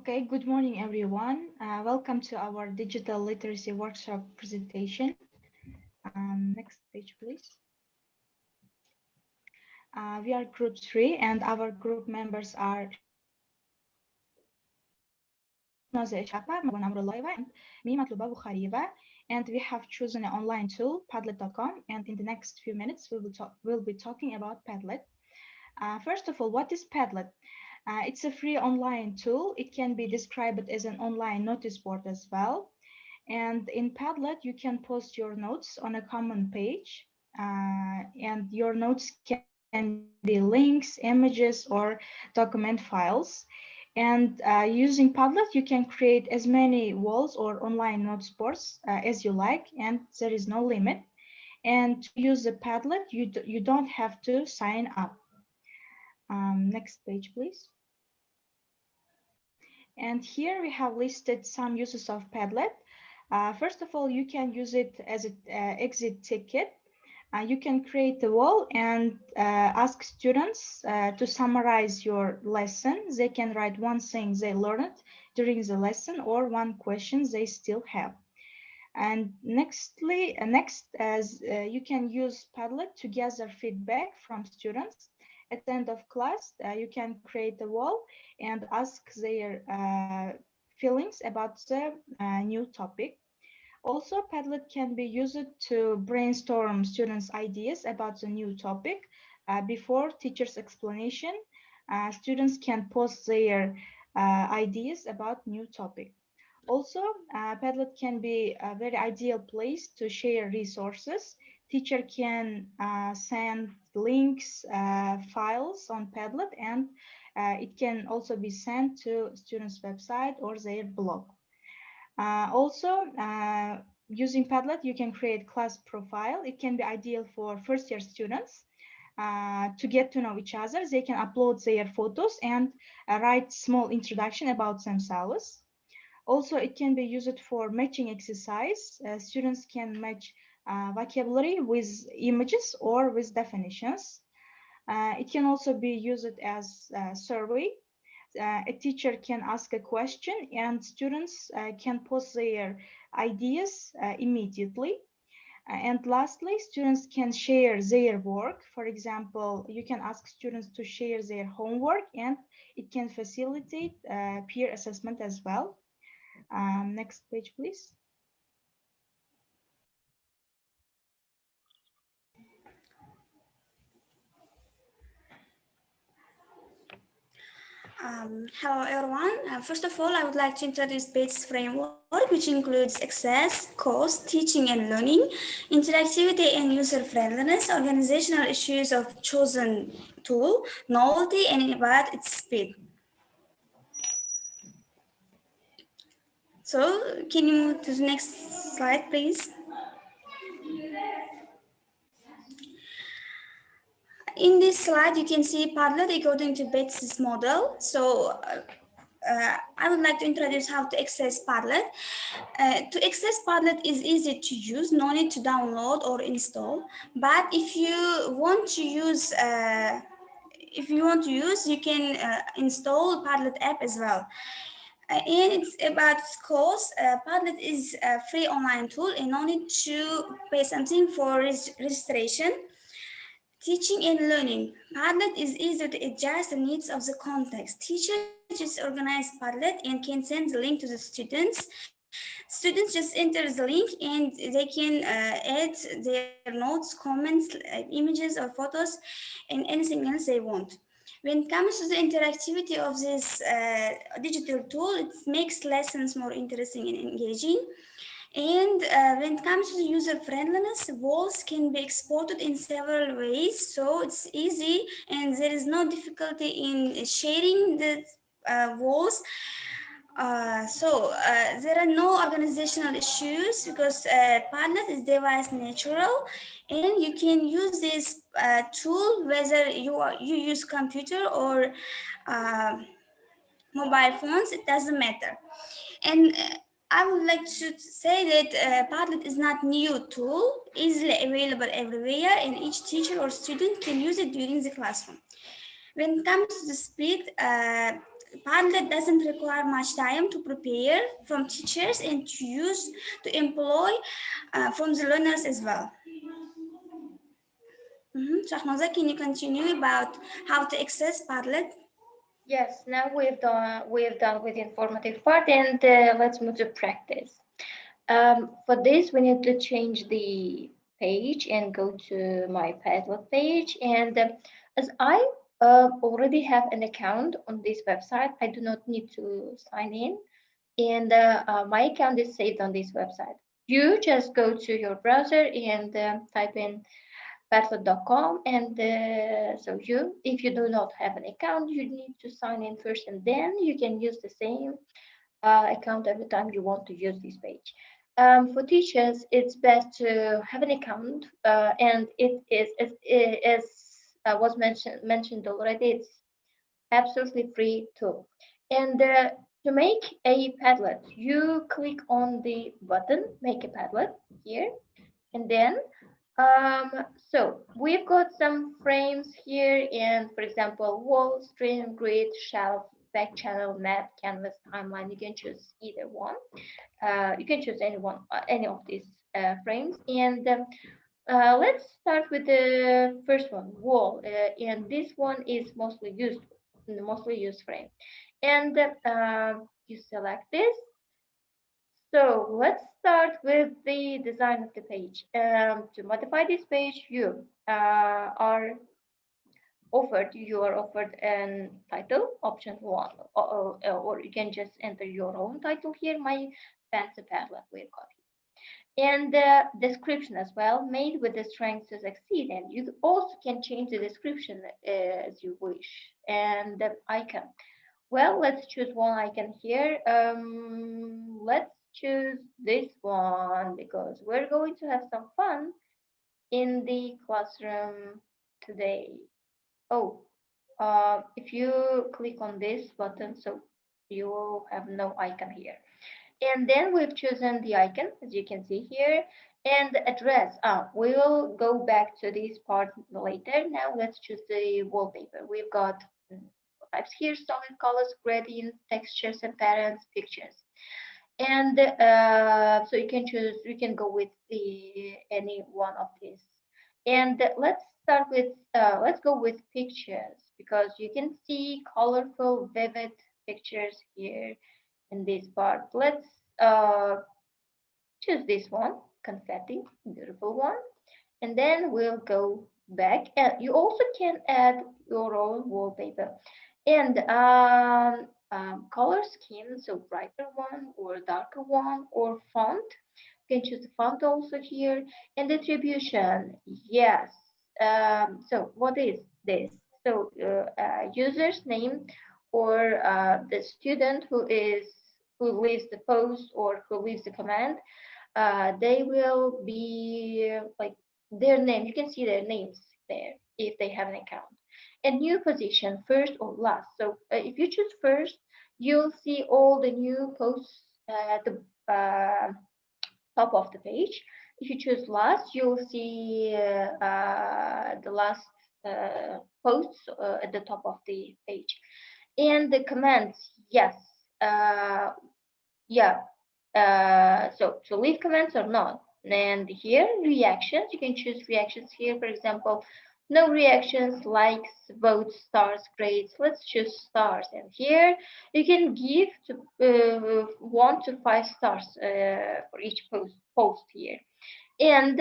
Okay, good morning, everyone. Welcome to our digital literacy workshop presentation. Next page, please. We are group 3, and our group members are Shakhnoza Eshatova, and me, Matluba, and we have chosen an online tool, Padlet.com, and in the next few minutes, we'll be talking about Padlet. First of all, what is Padlet? It's a free online tool. It can be described as an online notice board as well. And in Padlet, you can post your notes on a common page, and your notes can be links, images, or document files. And using Padlet, you can create as many walls or online notes boards as you like, and there is no limit. And to use the Padlet, you don't have to sign up. Next page, please. And here we have listed some uses of Padlet. First of all, you can use it as an exit ticket. You can create a wall and ask students to summarize your lesson. They can write one thing they learned during the lesson or one question they still have. And next, you can use Padlet to gather feedback from students. At the end of class, you can create a wall and ask their feelings about the new topic. Also, Padlet can be used to brainstorm students' ideas about the new topic before teacher's explanation. Students can post their ideas about new topic. Also, Padlet can be a very ideal place to share resources. Teacher can send links, files on Padlet, and it can also be sent to students' website or their blog. Using Padlet, you can create class profile. It can be ideal for first-year students to get to know each other. They can upload their photos and write small introduction about themselves. Also, it can be used for matching exercise. Students can match vocabulary with images or with definitions. It can also be used as a survey. A teacher can ask a question and students can post their ideas immediately. And lastly, students can share their work. For example, you can ask students to share their homework, and it can facilitate peer assessment as well. Next page, please. Hello everyone. First of all, I would like to introduce BATES framework, which includes access, cost, teaching and learning, interactivity and user friendliness, organizational issues of chosen tool, novelty, and about its speed. So, can you move to the next slide, please? In this slide, you can see Padlet according to BATES model. So, I would like to introduce how to access Padlet. To access Padlet is easy to use, no need to download or install. But if you want to use, you can install Padlet app as well. And it's about cost. Padlet is a free online tool and no need to pay something for registration. Teaching and learning. Padlet is easy to adjust the needs of the context. Teachers just organize Padlet and can send the link to the students. Students just enter the link and they can add their notes, comments, images or photos, and anything else they want. When it comes to the interactivity of this digital tool, it makes lessons more interesting and engaging. And when it comes to user friendliness, walls can be exported in several ways, so it's easy and there is no difficulty in sharing the walls. There are no organizational issues because Padlet is device natural, and you can use this tool whether you use computer or mobile phones. It doesn't matter. And I would like to say that Padlet is not new tool, easily available everywhere, and each teacher or student can use it during the classroom. When it comes to the speed, Padlet doesn't require much time to prepare from teachers and to use to employ from the learners as well. Shakhnoza, can you continue about how to access Padlet? Yes, now we've done with the informative part, and let's move to practice. For this, we need to change the page and go to my Padlet page. And as I already have an account on this website, I do not need to sign in, and my account is saved on this website. You just go to your browser and type in Padlet.com, and so if you do not have an account, you need to sign in first, and then you can use the same account every time you want to use this page. For teachers, it's best to have an account, and it is as was mentioned already. It's absolutely free tool. And to make a Padlet, you click on the button "Make a Padlet" here, and then so we've got some frames here, and for example, wall, stream, grid, shelf, back channel, map, canvas, timeline. You can choose either one. You can choose any of these frames. And let's start with the first one, wall. And this one is mostly used frame. And you select this. So let's start with the design of the page. To modify this page, you are offered an title, option one, or you can just enter your own title here. My fancy Padlet we've got here, and the description as well, made with the strength to succeed. And you also can change the description as you wish. And the icon. Well, let's choose one icon here. Let's choose this one because we're going to have some fun in the classroom today. Oh, if you click on this button, so you will have no icon here. And then we've chosen the icon, as you can see here, and the address. We will go back to this part later. Now let's choose the wallpaper. We've got types here: solid colors, gradients, textures, and patterns, pictures. And so you can go with any one of these. And let's go with pictures because you can see colorful, vivid pictures here in this part. Let's uh, choose this one, confetti, beautiful one. And then we'll go back. And you also can add your own wallpaper. And color scheme, so brighter one or darker one, or font. You can choose the font also here. And distribution, yes. So what is this? So user's name, or the student who leaves the post or who leaves the comment, they will be like their name. You can see their names there if they have an account. And new position, first or last. So if you choose first, you'll see all the new posts at the top of the page. If you choose last, you'll see the last posts at the top of the page. And the comments, yes, yeah. So to leave comments or not. And here, reactions. You can choose reactions here. For example, no reactions, likes, votes, stars, grades. Let's choose stars. And here you can give to 1 to 5 stars for each post here. And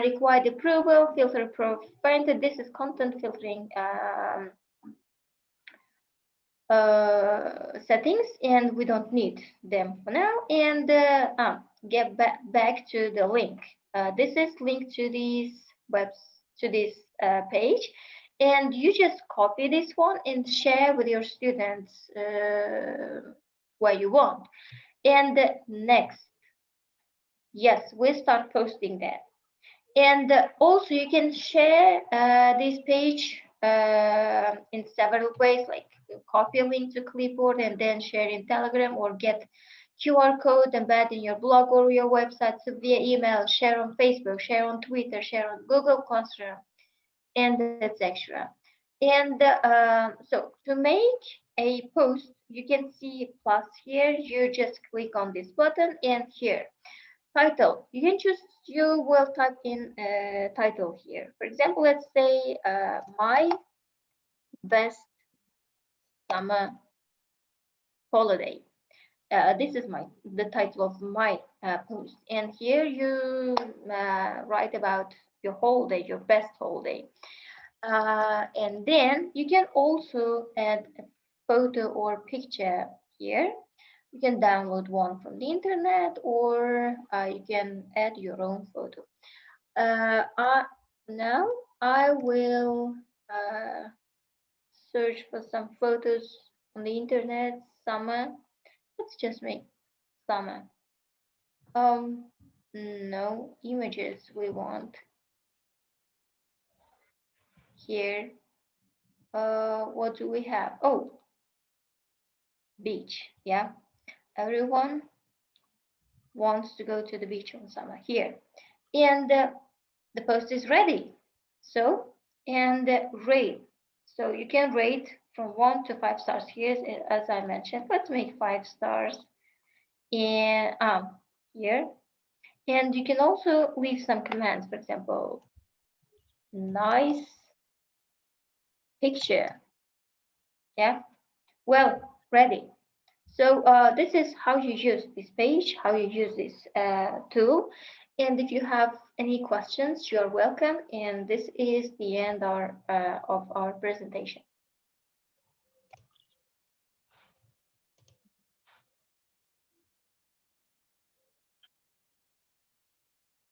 required approval, filter preferred. This is content filtering settings, and we don't need them for now. And get back to the link. This is linked to this page, and you just copy this one and share with your students where you want. And next, yes, we start posting that. And also you can share this page in several ways, like copy a link to clipboard and then share in Telegram, or get QR code, embed in your blog or your website, so via email, share on Facebook, share on Twitter, share on Google Classroom, and etc. And so to make a post, you can see plus here. You just click on this button, and here title. You can choose. You will type in title here. For example, let's say my best summer holiday. This is the title of my post, and here you write about your holiday, your best holiday. And then you can also add a photo or picture here. You can download one from the internet, or you can add your own photo. Now I will search for some photos on the internet. Summer. Let's just make summer. No images we want here. What do we have? Oh, beach. Yeah, everyone wants to go to the beach on summer here, and the post is ready. So and rate. So you can rate from 1 to 5 stars here, as I mentioned. Let's make 5 stars. And here, and you can also leave some commands. For example, nice picture. Yeah, well, ready. So this is how you use this page, how you use this tool. And if you have any questions, you're welcome. And this is the end of our presentation.